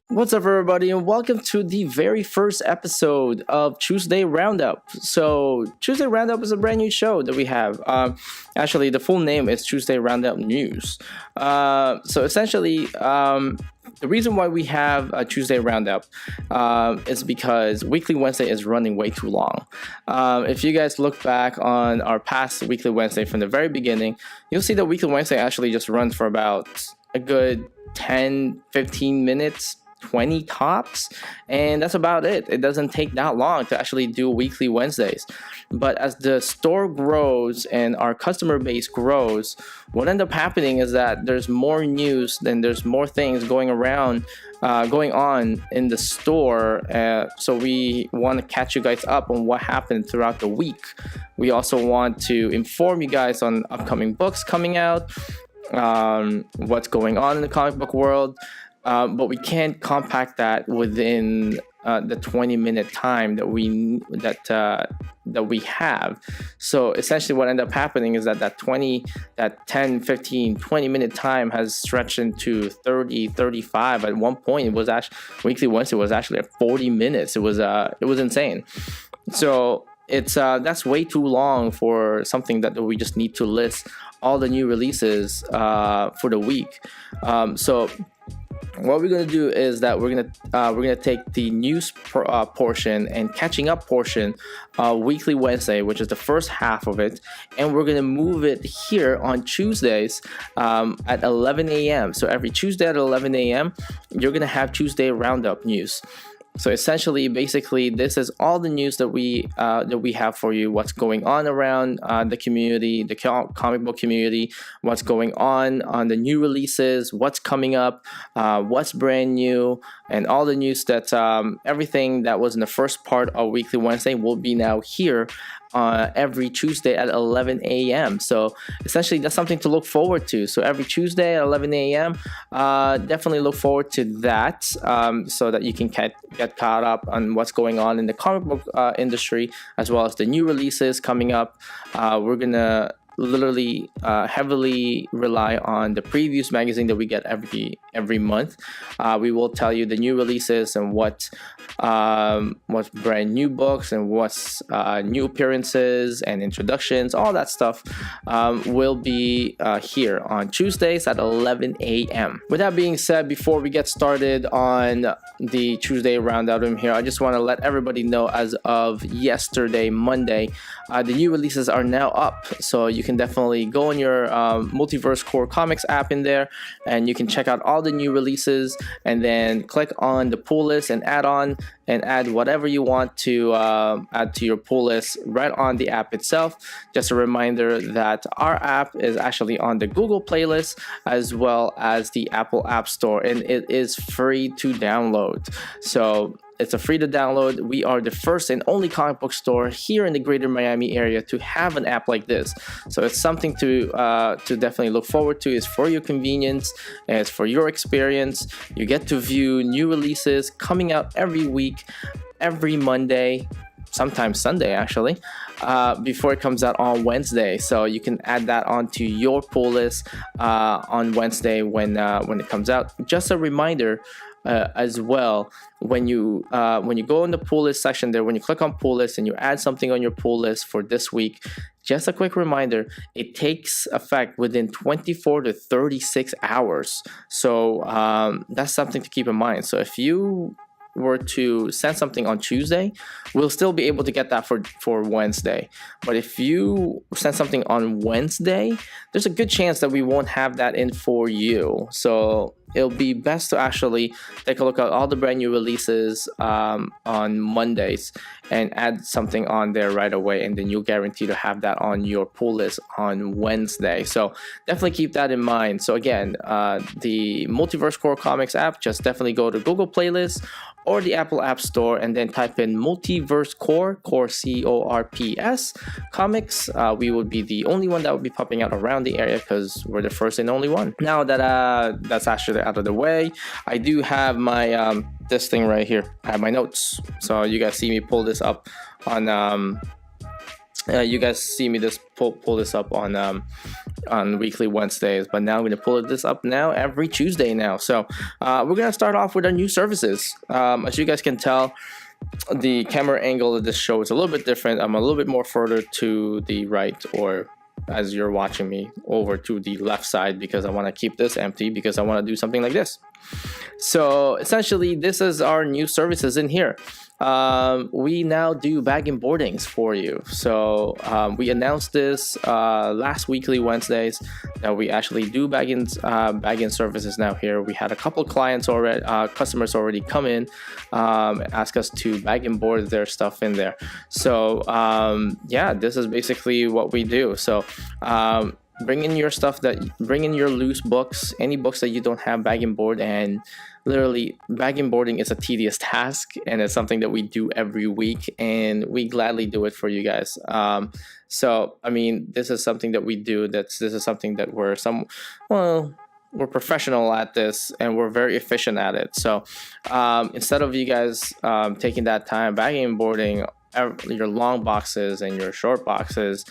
What's up, everybody, and welcome to the very first episode of Tuesday Roundup. So, Tuesday Roundup is a brand new show that we have. Actually, the full name is Tuesday Roundup News. So, essentially, the reason why we have a Tuesday Roundup is because Weekly Wednesday is running way too long. If you guys look back on our past Weekly Wednesday from the very beginning, you'll see that Weekly Wednesday actually just runs for about a good 10, 15 minutes. 20 tops, and that's about it. It doesn't take that long to actually do weekly Wednesdays. But as the store grows and our customer base grows, what ends up happening is that there's more news, and there's more things going on in the store. So we want to catch you guys up on what happened throughout the week. We also want to inform you guys on upcoming books coming out, what's going on in the comic book world. But we can't compact that within the 20-minute time that we have. So essentially what ended up happening is that 10, 15, 20-minute time has stretched into 30, 35. At one point, it was actually Weekly Wednesday was actually at 40 minutes. It was insane. So that's way too long for something that we just need to list all the new releases for the week. So what we're going to do is that we're gonna take the news portion and catching up portion, Weekly Wednesday, which is the first half of it, and we're going to move it here on Tuesdays at 11 a.m. So every Tuesday at 11 a.m. you're going to have Tuesday Roundup news. So essentially, basically, this is all the news that we have for you. What's going on around the community, the comic book community. What's going on the new releases. What's coming up. What's brand new, and all the news that everything that was in the first part of Weekly Wednesday will be now here every Tuesday at 11 a.m. So essentially, that's something to look forward to. So every Tuesday at 11 a.m. Definitely look forward to that, so that you can get caught up on what's going on in the comic book industry, as well as the new releases coming up. We're gonna literally heavily rely on the previews magazine that we get every month. We will tell you the new releases and what's brand new books and what's new appearances and introductions. All that stuff will be here on Tuesdays at 11 a.m. With that being said, before we get started on the Tuesday Roundup here, I just want to let everybody know, as of yesterday, Monday, the new releases are now up. So you can definitely go on your Multiverse Corps comics app in there, and you can check out all the new releases, and then click on the pull list and add whatever you want to add to your pull list right on the app itself. Just a reminder that our app is actually on the Google playlist as well as the Apple App Store, and it is free to download. So it's a free to download. We are the first and only comic book store here in the greater Miami area to have an app like this. So it's something to definitely look forward to. It's for your convenience, and it's for your experience. You get to view new releases coming out every week, every Monday, sometimes Sunday actually, before it comes out on Wednesday. So you can add that onto your pull list on Wednesday when it comes out. Just a reminder, as well, when you go in the pull list section there, when you click on pull list and you add something on your pull list for this week, just a quick reminder, it takes effect within 24 to 36 hours. So that's something to keep in mind. So if you were to send something on Tuesday, we'll still be able to get that for Wednesday. But if you send something on Wednesday, there's a good chance that we won't have that in for you. So it'll be best to actually take a look at all the brand new releases on Mondays and add something on there right away, and then you'll guarantee to have that on your pull list on Wednesday. So definitely keep that in mind. So again, the Multiverse Corps Comics app, just definitely go to Google Playlist or the Apple App Store, and then type in Multiverse Corps, C-O-R-P-S, comics. We would be the only one that would be popping out around the area because we're the first and only one. Now that that's actually out of the way, I do have my this thing right here. I have my notes. So you guys see me pull this up on you guys see me pull this up on on weekly Wednesdays, but now I'm going to pull this up now every Tuesday now. So we're going to start off with our new services. As you guys can tell, the camera angle of this show is a little bit different. I'm a little bit more further to the right, or as you're watching me, over to the left side, because I want to keep this empty because I want to do something like this. So essentially, this is our new services in here. We now do bag and boardings for you. So we announced this last weekly Wednesdays that we actually do bag-in services now here. We had a couple clients already, customers already come in, ask us to bag and board their stuff in there. So yeah, this is basically what we do. So bring in your stuff, bring in your loose books, any books that you don't have, bag and board. And literally, bag and boarding is a tedious task, and it's something that we do every week, and we gladly do it for you guys. So I mean, this is something that we do. This is something that we're professional at this, and we're very efficient at it. So instead of you guys taking that time bagging and boarding your long boxes and your short boxes,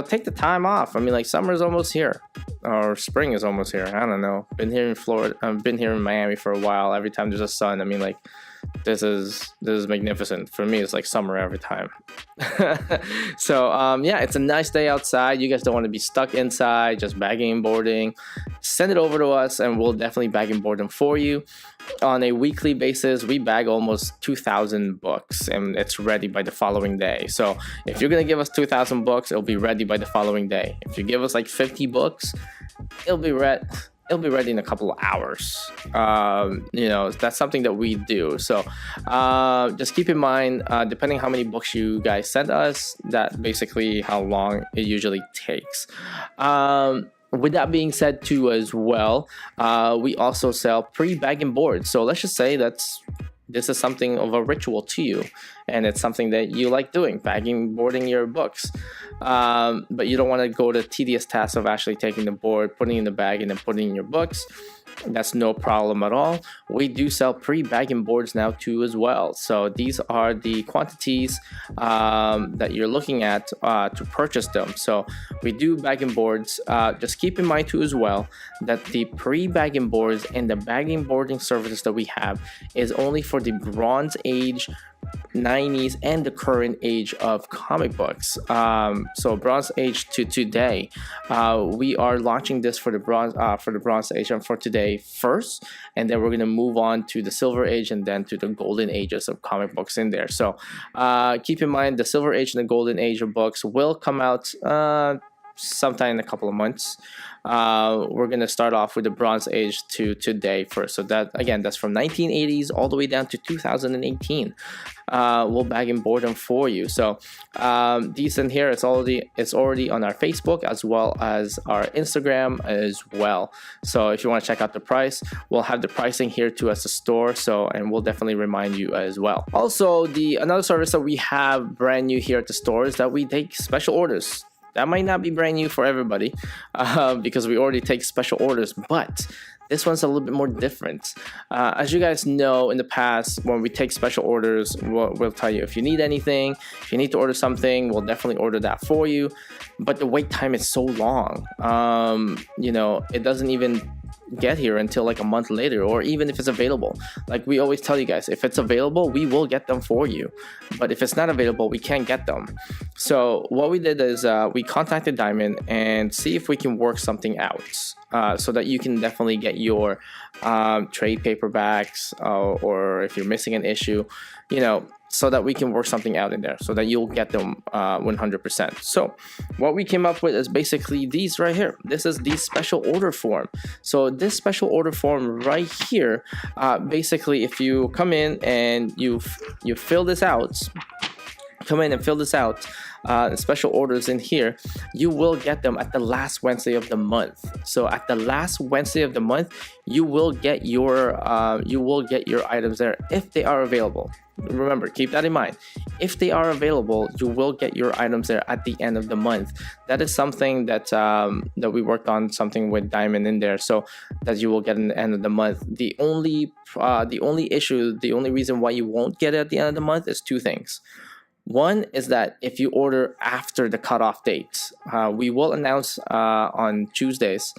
take the time off. I mean, like, summer's almost here, or spring is almost here. I don't know. Been here in Florida. I've been here in Miami for a while. Every time there's a sun, I mean, like, this is magnificent. For me, it's like summer every time. So yeah, it's a nice day outside. You guys don't want to be stuck inside just bagging and boarding. Send it over to us, and we'll definitely bag and board them for you. On a weekly basis, we bag almost 2,000 books, and it's ready by the following day. So if you're gonna give us 2,000 books, it'll be ready by the following day. If you give us like 50 books, it'll be ready in a couple of hours. That's something that we do. So just keep in mind, depending how many books you guys send us, that basically how long it usually takes. With that being said too as well, we also sell pre-bag and board. So let's just say this is something of a ritual to you, and it's something that you like doing, bagging, boarding your books. But you don't want to go the tedious task of actually taking the board, putting it in the bag, and then putting in your books. That's no problem at all. We do sell pre-bag and boards now too as well. So these are the quantities that you're looking at to purchase them. So we do bag and boards. Just keep in mind too as well that the pre-bag and boards and the bag and boarding services that we have is only for the Bronze Age, 90s, and the current age of comic books. So Bronze Age to today, we are launching this for the Bronze Age and for today first, and then we're going to move on to the Silver Age and then to the Golden Ages of comic books in there. So keep in mind, the Silver Age and the Golden Age of books will come out sometime in a couple of months. We're going to start off with the Bronze Age to today first. So that's from 1980s all the way down to 2018. We'll bag and board them for you. So these in here, it's already on our Facebook as well as our Instagram as well. So if you want to check out the price, we'll have the pricing here too as a store. So, and we'll definitely remind you as well. Also, another service that we have brand new here at the store is that we take special orders. That might not be brand new for everybody because we already take special orders, but this one's a little bit more different. As you guys know, in the past, when we take special orders, we'll tell you if you need anything, if you need to order something, we'll definitely order that for you. But the wait time is so long. It doesn't even get here until like a month later, or even if it's available. Like we always tell you guys, if it's available, we will get them for you, but if it's not available, we can't get them. So what we did is we contacted Diamond and see if we can work something out so that you can definitely get your trade paperbacks, or if you're missing an issue, so that we can work something out in there so that you'll get them 100%. So what we came up with is basically these right here. This is the special order form. So this special order form right here, basically if you come in and you fill this out, special orders in here, you will get them at the last Wednesday of the month. So at the last Wednesday of the month, you will get your items there if they are available. Remember, keep that in mind. If they are available, you will get your items there at the end of the month. That is something that we worked on, something with Diamond in there, so that you will get in the end of the month. The only reason why you won't get it at the end of the month is two things. One is that if you order after the cutoff date, we will announce on Tuesdays,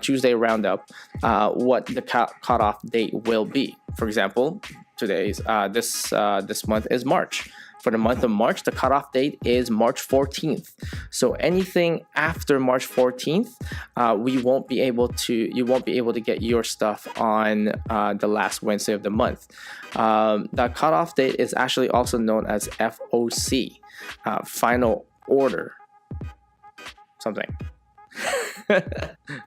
Tuesday Roundup, what the cutoff date will be. For example, today's this month is March. For the month of March, the cutoff date is March 14th. So anything after March 14th, you won't be able to get your stuff on the last Wednesday of the month. The cutoff date is actually also known as FOC, final order something.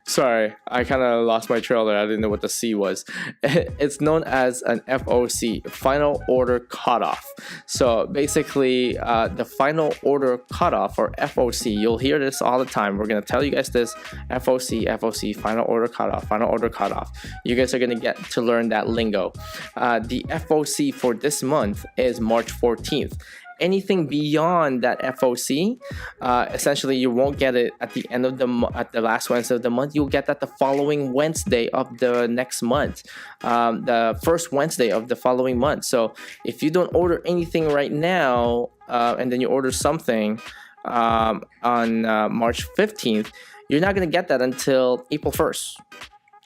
Sorry, I kind of lost my trail there. I didn't know what the C was. It's known as an FOC, final order cutoff. So basically, the final order cutoff, or FOC, you'll hear this all the time. We're going to tell you guys this: FOC, final order cutoff. You guys are going to get to learn that lingo. The FOC for this month is March 14th. Anything beyond that FOC, essentially you won't get it at the end of at the last Wednesday of the month. You'll get that the following Wednesday of the next month, the first Wednesday of the following month. So if you don't order anything right now, and then you order something on March 15th, you're not going to get that until April 1st.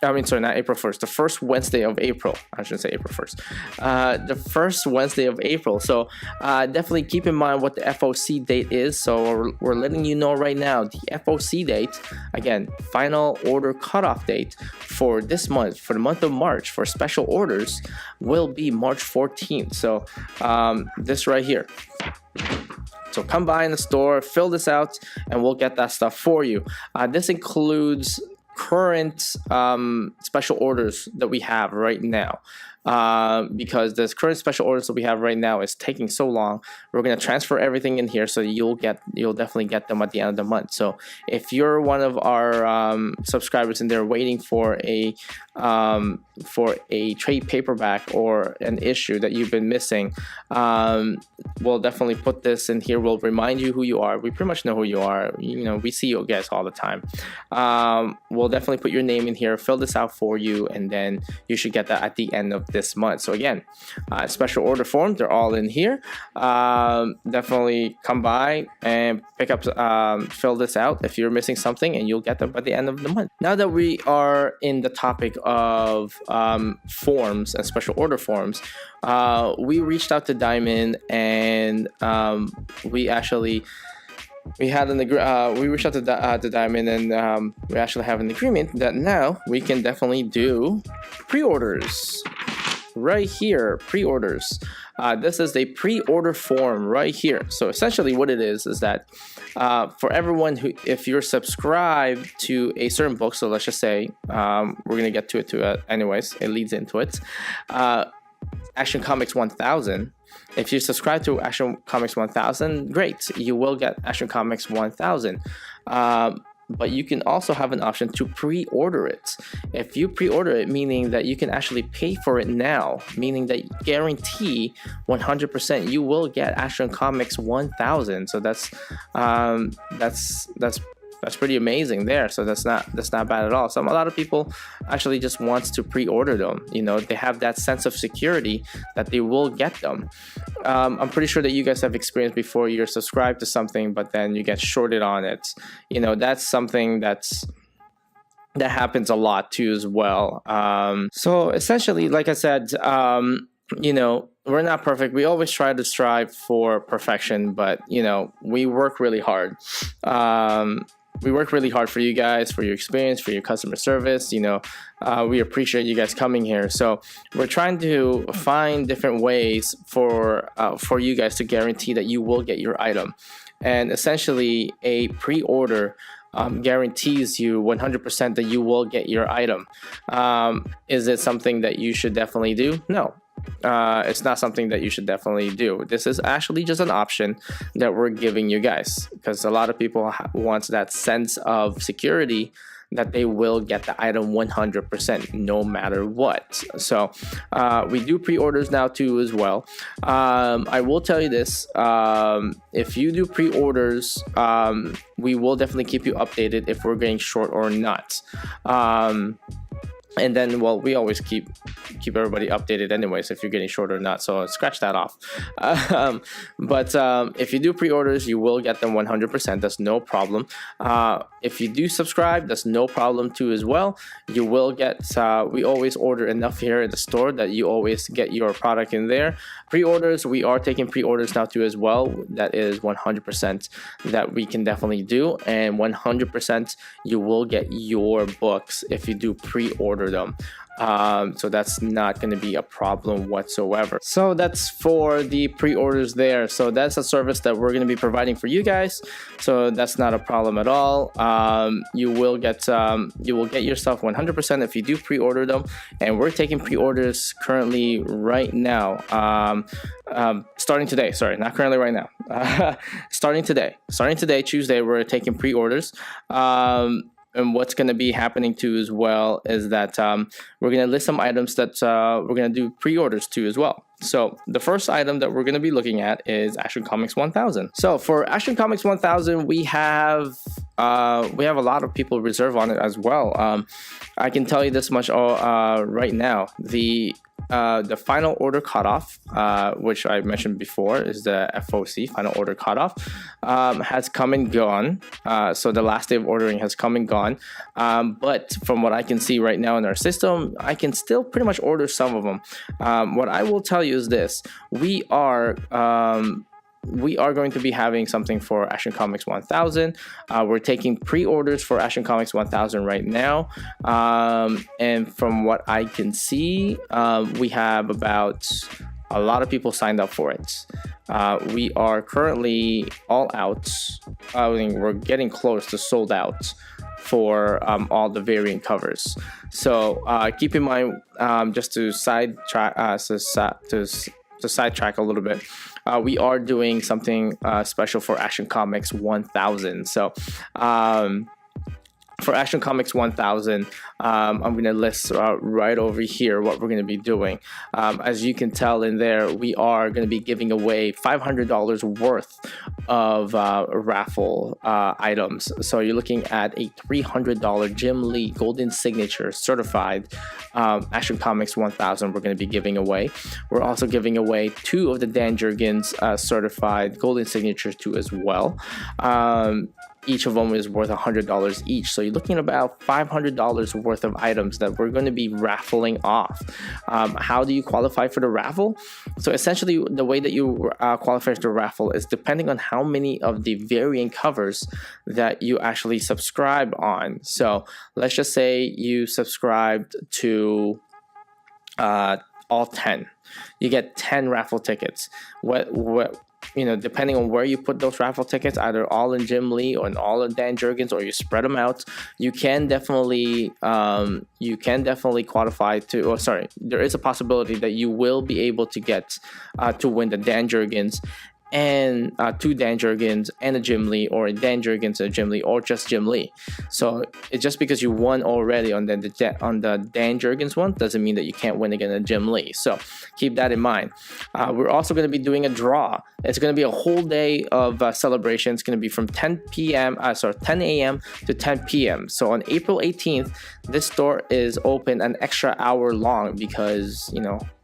I mean, sorry, not April 1st, the first Wednesday of April. I shouldn't say April 1st. The first Wednesday of April. So definitely keep in mind what the FOC date is. So we're letting you know right now, the FOC date, again, final order cutoff date for this month, for the month of March, for special orders, will be March 14th. So this right here. So come by in the store, fill this out, and we'll get that stuff for you. This includes current special orders that we have right now, because this current special orders that we have right now is taking so long. We're going to transfer everything in here, so you'll definitely get them at the end of the month. So if you're one of our subscribers and they're waiting for a trade paperback or an issue that you've been missing, we'll definitely put this in here. We'll remind you who you are. We pretty much know who you are. You know, we see you guys all the time. We'll definitely put your name in here, fill this out for you, and then you should get that at the end of this month. So again, special order forms, they're all in here. Definitely come by and pick up, fill this out if you're missing something, and you'll get them by the end of the month. Now that we are in the topic of forms and special order forms, we reached out to Diamond, and we reached out to Diamond, and we actually have an agreement that now we can definitely do pre-orders right here. Pre-orders. This is a pre-order form right here. So essentially what it is that for everyone who, if you're subscribed to a certain book, so let's just say we're going to get to it anyways, it leads into it. Action Comics 1000. If you subscribe to Action Comics 1000, great, you will get Action Comics 1000. But you can also have an option to pre-order it. If you pre-order it, meaning that you can actually pay for it now, meaning that you guarantee 100% you will get Action Comics 1000. So that's pretty amazing there. So that's not bad at all. A lot of people actually just wants to pre-order them. You know, they have that sense of security that they will get them. I'm pretty sure that you guys have experienced before. You're subscribed to something, but then you get shorted on it. You know, that's something that happens a lot too as well. So essentially, like I said, you know, we're not perfect. We always try to strive for perfection, but you know, we work really hard. We work really hard for you guys, for your experience, for your customer service. You know, we appreciate you guys coming here. So we're trying to find different ways for you guys to guarantee that you will get your item. And essentially, a pre-order guarantees you 100% that you will get your item. Is it something that you should definitely do? No. It's not something that you should definitely do. This is actually just an option that we're giving you guys, because a lot of people want that sense of security that they will get the item 100% no matter what. So we do pre-orders now too as well. I will tell you this, if you do pre-orders, we will definitely keep you updated if we're getting short or not. And then, well, we always keep keep everybody updated anyways if you're getting short or not. So scratch that off. But if you do pre-orders, you will get them 100%. That's no problem. If you do subscribe, that's no problem too as well. You will get, we always order enough here at the store that you always get your product in there. Pre-orders, we are taking pre-orders now too as well. That is 100% that we can definitely do, and 100% you will get your books if you do pre-order them. So that's not going to be a problem whatsoever. So that's for the pre-orders there. So that's a service that we're going to be providing for you guys. So that's not a problem at all. You will get yourself 100% if you do pre-order them, and we're taking pre-orders currently right now. Starting today. Sorry, not currently right now. Starting today, Tuesday, we're taking pre-orders. And what's going to be happening too as well is that we're going to list some items that we're going to do pre-orders to as well. So the first item that we're going to be looking at is Action Comics 1000. So for Action Comics 1000, we have a lot of people reserve on it as well. I can tell you this much right now. The final order cutoff, which I mentioned before, is the FOC, final order cutoff, has come and gone. So the last day of ordering has come and gone. But from what I can see right now in our system, I can still pretty much order some of them. What I will tell you is this: we are going to be having something for Action Comics 1000. We're taking pre-orders for Action Comics 1000 right now. And from what I can see, we have about a lot of people signed up for it. We are currently all out. I mean, we're getting close to sold out for all the variant covers. So keep in mind, just to sidetrack a little bit, we are doing something special for Action Comics 1000. So for Action Comics 1000, I'm going to list right over here what we're going to be doing. As you can tell in there, we are going to be giving away $500 worth of raffle items. So you're looking at a $300 Jim Lee Golden Signature certified Action Comics 1000 we're going to be giving away. We're also giving away 2 of the Dan Jurgens certified Golden Signatures too as well. Each of them is worth $100 each. So you're looking at about $500 worth of items that we're going to be raffling off. How do you qualify for the raffle? So essentially, the way that you qualify for the raffle is depending on how many of the variant covers that you actually subscribe on. So let's just say you subscribed to all 10. You get 10 raffle tickets. Depending on where you put those raffle tickets, either all in Jim Lee or in all in Dan Jurgens, or you spread them out, you can definitely qualify to. Oh, sorry, there is a possibility that you will be able to get to win the Dan Jurgens and 2 Dan Jurgens and a Jim Lee, or a Dan Jurgens and a Jim Lee, or just Jim Lee. So it's just because you won already on the Dan Jurgens one doesn't mean that you can't win again at Jim Lee. So keep that in mind. We're also going to be doing a draw. It's going to be a whole day of celebration. It's going to be from 10 a.m. to 10 p.m. So on April 18th, this store is open an extra hour long because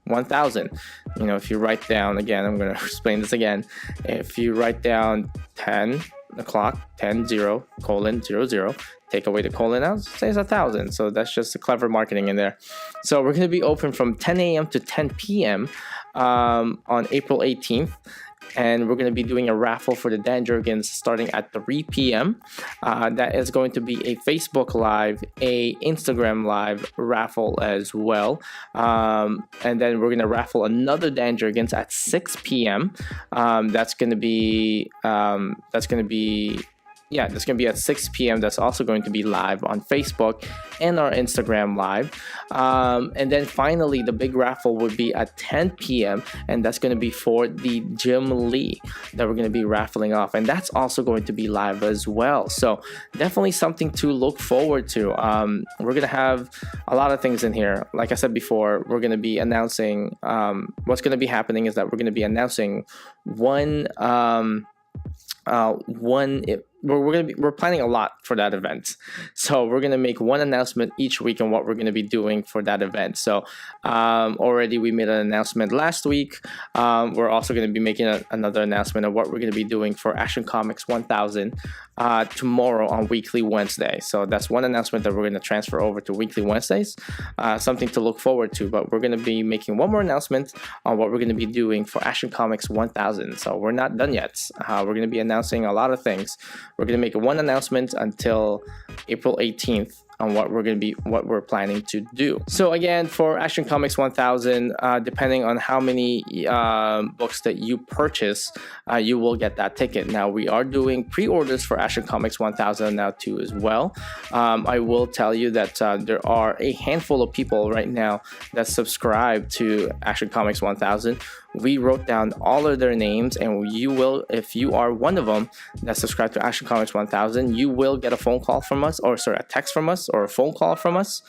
1000. If you write down, again, I'm going to explain this again. If you write down 10 o'clock, 10:00, 00, take away the colon out, says 1000. So that's just a clever marketing in there. So we're going to be open from 10 a.m. to 10 p.m. On April 18th. And we're going to be doing a raffle for the Dan Jurgens starting at 3 p.m. That is going to be a Facebook Live, a Instagram Live raffle as well. And then we're going to raffle another Dan Jurgens at 6 p.m. That's going to be at 6 p.m. That's also going to be live on Facebook and our Instagram Live. And then finally, the big raffle would be at 10 p.m. And that's going to be for the Jim Lee that we're going to be raffling off. And that's also going to be live as well. So definitely something to look forward to. We're going to have a lot of things in here. Like I said before, we're going to be announcing what's going to be happening is that we're going to be announcing one we're planning a lot for that event. So we're gonna make one announcement each week on what we're gonna be doing for that event. So already we made an announcement last week. We're also gonna be making another announcement of what we're gonna be doing for Action Comics 1000 tomorrow on Weekly Wednesday. So that's one announcement that we're gonna transfer over to Weekly Wednesdays. Something to look forward to. But we're gonna be making one more announcement on what we're gonna be doing for Action Comics 1000. So we're not done yet. We're going to be announcing a lot of things. We're going to make one announcement until April 18th on what we're planning to do. So again, for Action Comics 1000, depending on how many books that you purchase, you will get that ticket. Now we are doing pre-orders for Action Comics 1000 now too as well. I will tell you that there are a handful of people right now that subscribe to Action Comics 1000. We wrote down all of their names, and you will, if you are one of them that subscribe to Action Comics 1000, you will get a phone call from us, or sorry, a text from us, or a phone call from us,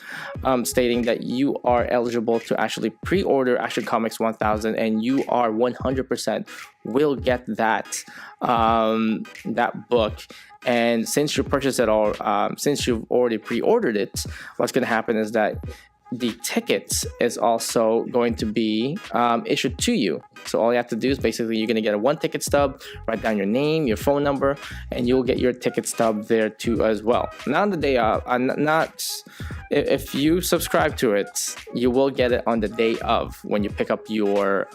stating that you are eligible to actually pre-order Action Comics 1000, and you are 100% will get that book. And since you purchased it all, since you've already pre-ordered it, what's going to happen is that the tickets is also going to be issued to you. So all you have to do is basically you're going to get a one ticket stub, write down your name, your phone number, and you'll get your ticket stub there too as well. Not on the day of, if you subscribe to it, you will get it on the day of when you pick up your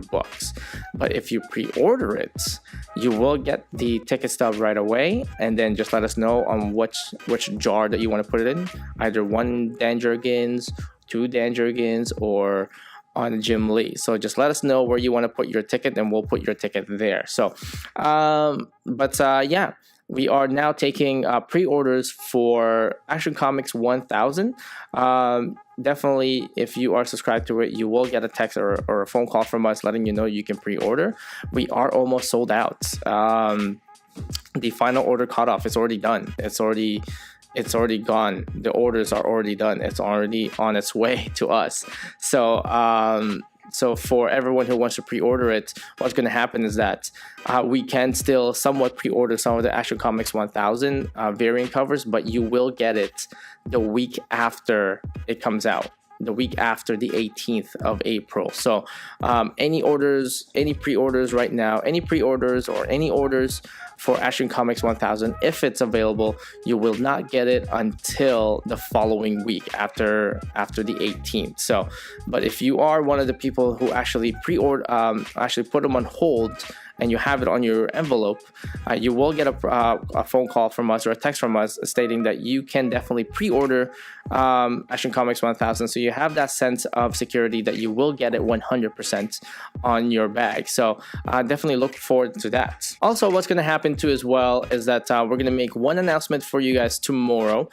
books. But if you pre-order it, you will get the ticket stub right away, and then just let us know on which jar that you want to put it in, either 1 Dan Jurgens, 2 Dan Jurgens, or on Jim Lee. So just let us know where you want to put your ticket, and we'll put your ticket there. So yeah, we are now taking pre-orders for Action Comics 1000. Definitely, if you are subscribed to it, you will get a text or a phone call from us letting you know you can pre-order. We are almost sold out. The final order cutoff is already done. It's already gone. The orders are already done. It's already on its way to us. So for everyone who wants to pre-order it, what's going to happen is that we can still somewhat pre-order some of the Action Comics 1000 variant covers, but you will get it the week after it comes out, the week after the 18th of April. So any pre-orders right now, any pre-orders or any orders for Action Comics 1000, if it's available, you will not get it until the following week after the 18th. So, but if you are one of the people who actually pre-order, actually put them on hold, and you have it on your envelope, you will get a phone call from us or a text from us stating that you can definitely pre-order Action Comics 1000. So you have that sense of security that you will get it 100% on your bag. So definitely look forward to that. Also, what's going to happen too as well is that we're going to make one announcement for you guys tomorrow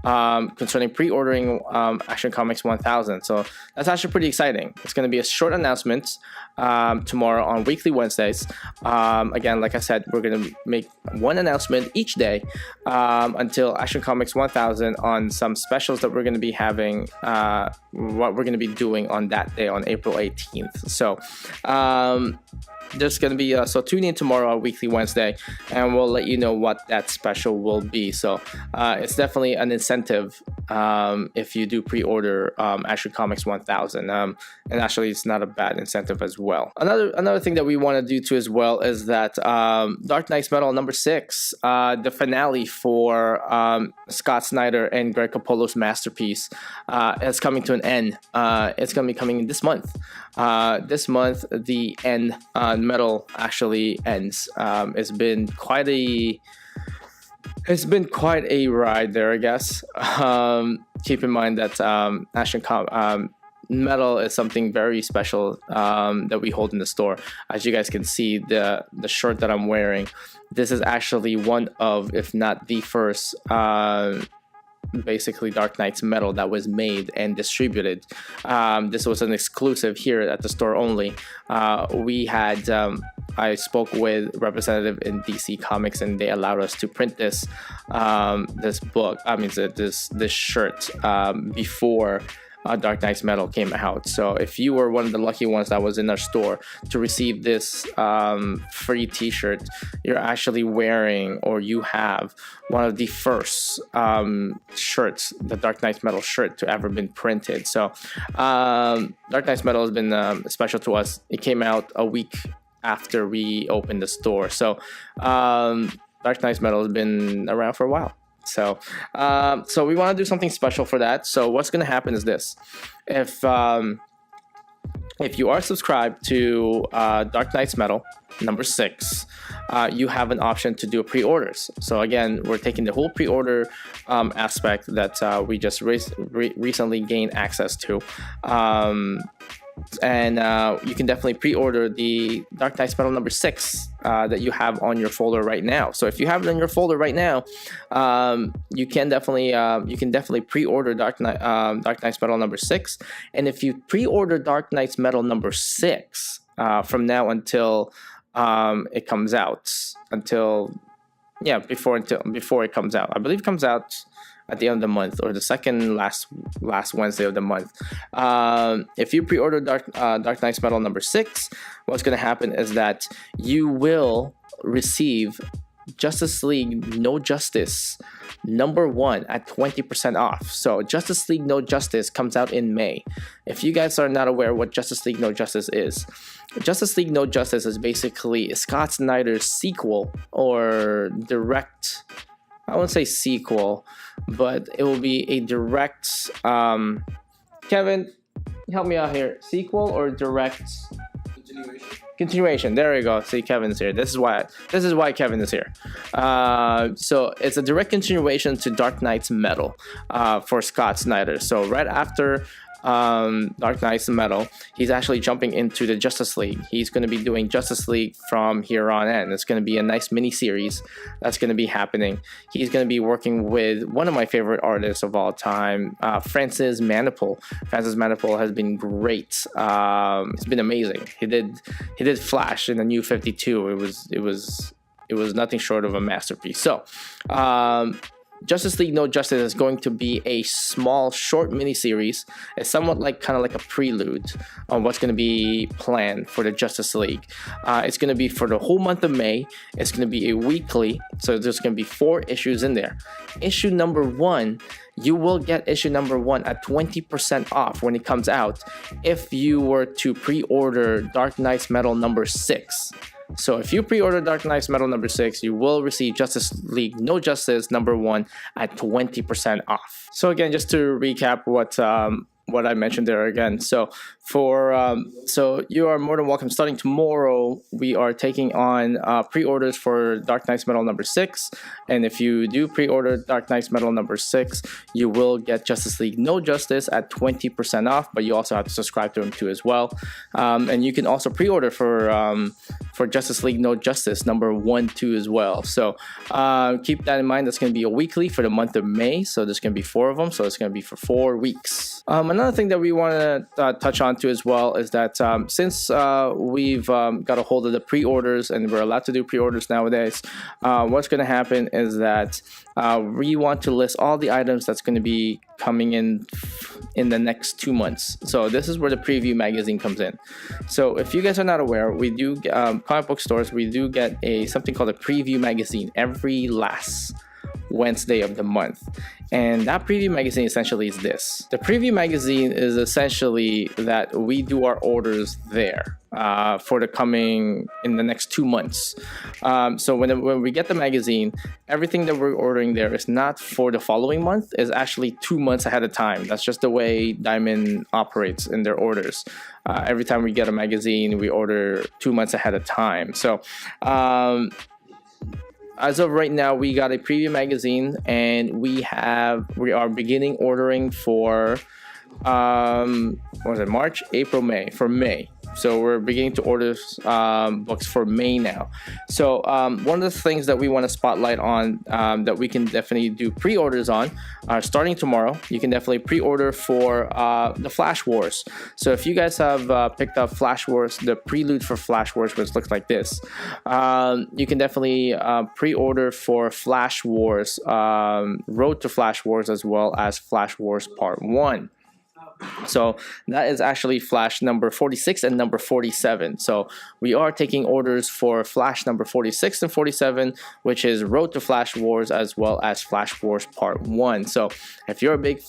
concerning pre-ordering Action Comics 1000. So that's actually pretty exciting. It's going to be a short announcement tomorrow on Weekly Wednesdays. Again, like I said, we're going to make one announcement each day until Action Comics 1000 on some specials that we're going to be having, what we're going to be doing on that day on April 18th. So there's going to be so tune in tomorrow on Weekly Wednesday, and we'll let you know what that special will be. So it's definitely an incentive if you do pre-order Action Comics 1000, and actually it's not a bad incentive as well. Another thing that we want to do too as well is that Dark Knight's Metal number 6, the finale for Scott Snyder and Greg Capullo's masterpiece, is coming to an end. It's going to be coming this month. This month the end Metal actually ends. It's been quite a ride there, I guess. Keep in mind that Metal is something very special that we hold in the store. As you guys can see, the shirt that I'm wearing, this is actually one of, if not the first, basically Dark Knight's Metal that was made and distributed. This was an exclusive here at the store only. I spoke with a representative in DC Comics, and they allowed us to print this shirt before Dark Knight's Metal came out. So if you were one of the lucky ones that was in our store to receive this free t-shirt, you're actually wearing, or you have one of the first shirts, the Dark Knight's Metal shirt to ever been printed. So Dark Knight's Metal has been special to us. It came out a week after we opened the store. So Dark Knight's Metal has been around for a while. So we want to do something special for that. So what's going to happen is this: if you are subscribed to Dark Knight's Metal number 6, you have an option to do pre-orders. So again, we're taking the whole pre-order aspect that we just recently gained access to. And you can definitely pre-order the Dark Knight's Metal number 6 that you have on your folder right now. So if you have it in your folder right now, you can definitely pre-order Dark Knight's Metal number 6. And if you pre-order Dark Knight's Metal number 6 from now until it comes out, before it comes out, I believe it comes out at the end of the month, or the second last Wednesday of the month. If you pre-order Dark Knight's Metal number 6, what's going to happen is that you will receive Justice League No Justice number 1 at 20% off. So Justice League No Justice comes out in May. If you guys are not aware what Justice League No Justice is, Justice League No Justice is basically Scott Snyder's sequel, or direct, I won't say sequel, but it will be a direct, Kevin, help me out here. Sequel or direct? Continuation. There we go. See, Kevin's here. This is why Kevin is here. So it's a direct continuation to Dark Knight's Metal for Scott Snyder. So right after Dark Knight's Metal, he's actually jumping into the Justice League. He's going to be doing Justice League from here on in. It's going to be a nice mini series that's going to be happening. He's going to be working with one of my favorite artists of all time, Francis Manapul. Francis Manapul has been great. It's been amazing. He did Flash in the New 52. It was nothing short of a masterpiece. So Justice League No Justice is going to be a small, short mini-series. It's somewhat kind of like a prelude on what's going to be planned for the Justice League. It's going to be for the whole month of May. It's going to be a weekly, so there's going to be 4 issues in there. Issue number 1, you will get issue number 1 at 20% off when it comes out if you were to pre-order Dark Knight's Metal number 6. So if you pre-order Dark Knight's Metal number 6, you will receive Justice League No Justice number 1 at 20% off. So again, just to recap what I mentioned there again. So so you are more than welcome. Starting tomorrow, we are taking on pre-orders for Dark Knight's Metal number 6. And if you do pre-order Dark Knight's Metal number 6, you will get Justice League No Justice at 20% off, but you also have to subscribe to him too as well. And you can also pre-order for Justice League No Justice number 1, 2 as well. So keep that in mind. That's going to be a weekly for the month of May. So there's going to be 4 of them. So it's going to be for 4 weeks. Another thing that we want to touch on too as well is that since we've got a hold of the pre-orders and we're allowed to do pre-orders nowadays, what's going to happen is that we want to list all the items that's going to be coming in the next 2 months. So this is where the preview magazine comes in. So if you guys are not aware, we do comic book stores, we do get something called a preview magazine every last Wednesday of the month. And that preview magazine essentially is this. The preview magazine is essentially that we do our orders there for in the next 2 months. So when we get the magazine, everything that we're ordering there is not for the following month, is actually 2 months ahead of time. That's just the way Diamond operates in their orders. Every time we get a magazine, we order 2 months ahead of time. So as of right now, we got a preview magazine, and we are beginning ordering for March, April, May, for May. So we're beginning to order books for May now. So one of the things that we want to spotlight on that we can definitely do pre-orders on, starting tomorrow, you can definitely pre-order for the Flash Wars. So if you guys have picked up Flash Wars, the prelude for Flash Wars, which looks like this, you can definitely pre-order for Flash Wars, Road to Flash Wars, as well as Flash Wars Part 1. So that is actually Flash number 46 and number 47. So we are taking orders for Flash number 46 and 47, which is Road to Flash Wars, as well as Flash Wars Part 1. So if you're a big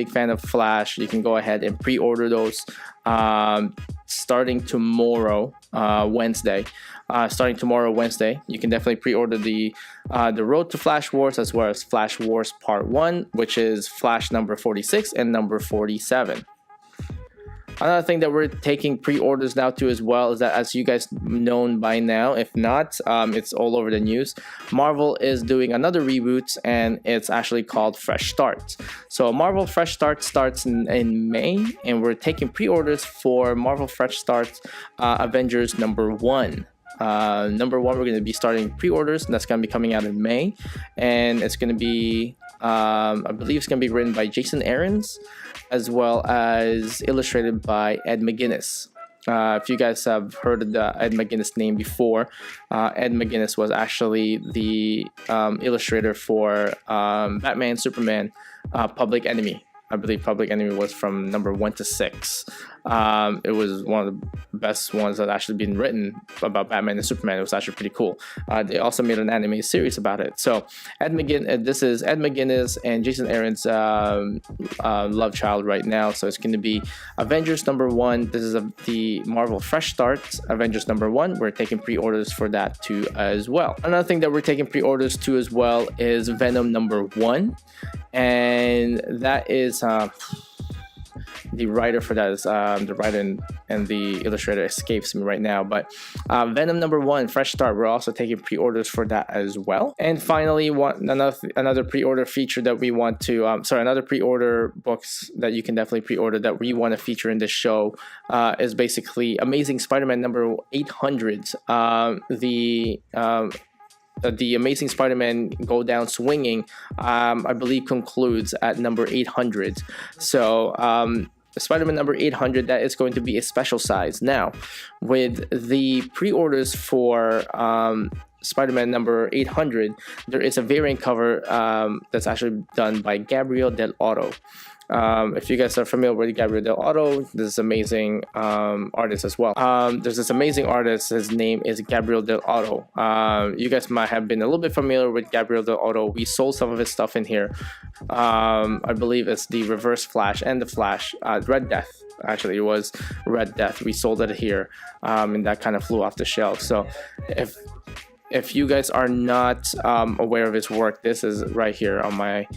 fan of Flash, you can go ahead and pre-order those starting tomorrow, Wednesday. Starting tomorrow, Wednesday, you can definitely pre-order the Road to Flash Wars, as well as Flash Wars Part 1, which is Flash number 46 and number 47. Another thing that we're taking pre-orders now too as well is that, as you guys known by now, if not, it's all over the news, Marvel is doing another reboot, and it's actually called Fresh Start. So Marvel Fresh Start starts in May, and we're taking pre-orders for Marvel Fresh Start Avengers number 1. Number 1, we're going to be starting pre-orders, and that's going to be coming out in May, and it's going to be I believe it's going to be written by Jason Aaron's, as well as illustrated by Ed McGuinness. If you guys have heard of the Ed McGuinness name before, Ed McGuinness was actually the illustrator for Batman, Superman, Public Enemy. I believe Public Enemy was from number 1 to 6. It was one of the best ones that actually been written about Batman and Superman. It was actually pretty cool. They also made an anime series about it. So this is Ed McGuinness and Jason Aaron's love child right now. So it's going to be Avengers number 1. This is the Marvel Fresh Start Avengers number 1. We're taking pre-orders for that too as well. Another thing that we're taking pre-orders to as well is Venom number 1, and that is the writer for that is the writer and the illustrator escapes me right now, but Venom number 1 Fresh Start, we're also taking pre-orders for that as well. And finally, another pre-order feature that we want to another pre-order books that you can definitely pre-order that we want to feature in this show is basically Amazing Spider-Man number 800. The Amazing Spider-Man Go Down Swinging, I believe, concludes at number 800. So Spider-Man number 800, that is going to be a special size. Now, with the pre-orders for Spider-Man number 800, there is a variant cover that's actually done by Gabriel Del Auto. If you guys are familiar with Gabriel Del Auto, this is amazing artist as well. There's this amazing artist, his name is Gabriel Del Auto. You guys might have been a little bit familiar with Gabriel Del Auto. We sold some of his stuff in here. I believe it's the Reverse Flash and the Flash, Red Death. Actually, it was Red Death. We sold it here, and that kind of flew off the shelf. So if you guys are not aware of his work, this is right here on my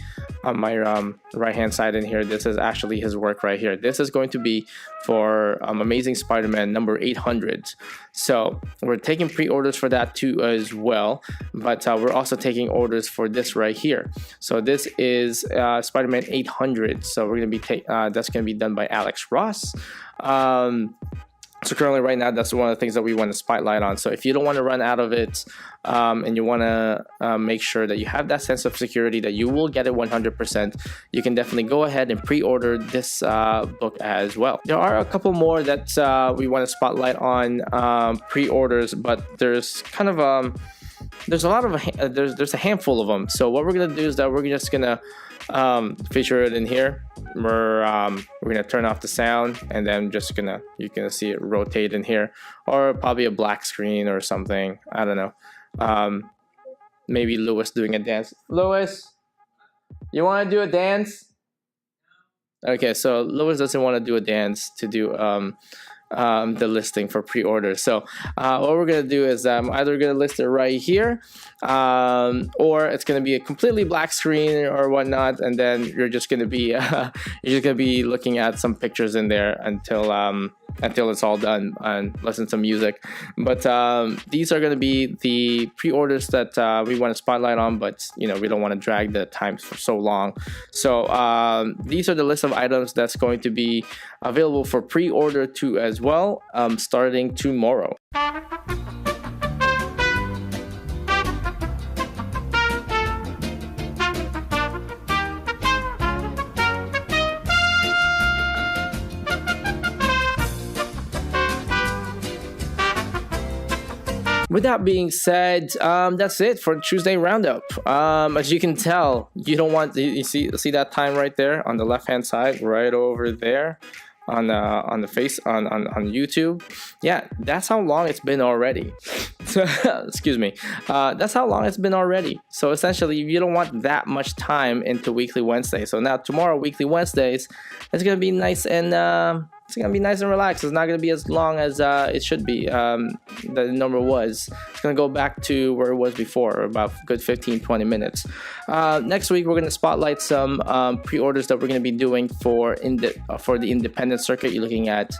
right hand side in here. This is actually his work right here. This is going to be for Amazing Spider-Man number 800. So we're taking pre-orders for that too as well, but we're also taking orders for this right here. So this is Spider-Man 800. So we're going to be that's going to be done by Alex Ross. So currently right now, that's one of the things that we want to spotlight on. So if you don't want to run out of it and you want to make sure that you have that sense of security that you will get it 100%, you can definitely go ahead and pre-order this book as well. There are a couple more that we want to spotlight on pre-orders, but there's kind of there's a handful of them. So what we're going to do is that we're just going to feature it in here. We're gonna turn off the sound, and then you're gonna see it rotate in here, or probably a black screen or something. I don't know. Maybe Lewis doing a dance. Lewis, you want to do a dance? Okay, so Lewis doesn't want to do a dance to do the listing for pre-order. So what we're gonna do is either gonna list it right here, or it's gonna be a completely black screen or whatnot, and then you're just gonna be looking at some pictures in there until it's all done and listen to music. But these are gonna be the pre-orders that we want to spotlight on, but we don't want to drag the times for so long. So these are the list of items that's going to be available for pre-order too as well, starting tomorrow. With that being said, that's it for Tuesday Roundup. As you can tell, you don't want you see that time right there on the left hand side, right over there on the face on YouTube. Yeah, that's how long it's been already. Excuse me. That's how long it's been already. So essentially, you don't want that much time into Weekly Wednesday. So now tomorrow, Weekly Wednesdays, it's gonna be nice and it's gonna be nice and relaxed. It's not gonna be as long as it should be. The number was. It's gonna go back to where it was before, about a good 15-20 minutes. Next week, we're gonna spotlight some pre-orders that we're gonna be doing for the independent circuit. You're looking at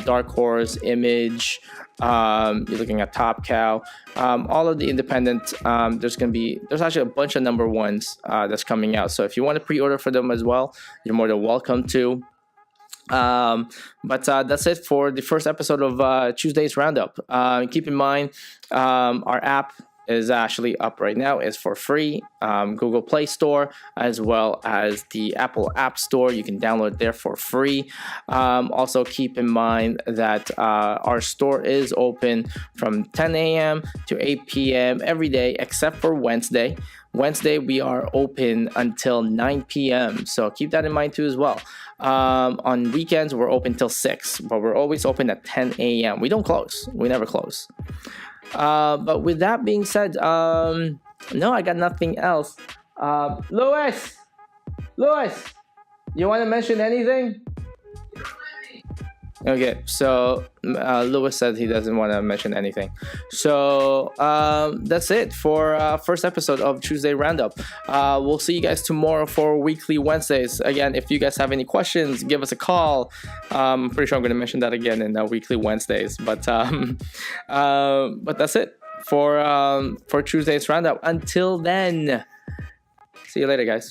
Dark Horse, Image. You're looking at Top Cow. All of the independent. There's actually a bunch of number ones that's coming out. So if you want to pre-order for them as well, you're more than welcome to. But that's it for the first episode of Tuesday's Roundup. Keep in mind, our app is actually up right now. It's for free. Google Play Store as well as the Apple App Store. You can download there for free. Also keep in mind that our store is open from 10 a.m. to 8 p.m. every day except for Wednesday. Wednesday we are open until 9 p.m. So keep that in mind too as well. On weekends we're open till 6, but we're always open at 10 a.m. We don't close. We never close. But with that being said, no, I got nothing else. Louis, you want to mention anything? Okay, so Louis said he doesn't want to mention anything. So that's it for first episode of Tuesday Roundup. We'll see you guys tomorrow for Weekly Wednesdays. Again, if you guys have any questions, give us a call. I'm pretty sure I'm going to mention that again in Weekly Wednesdays. But that's it for Tuesday's Roundup. Until then, see you later, guys.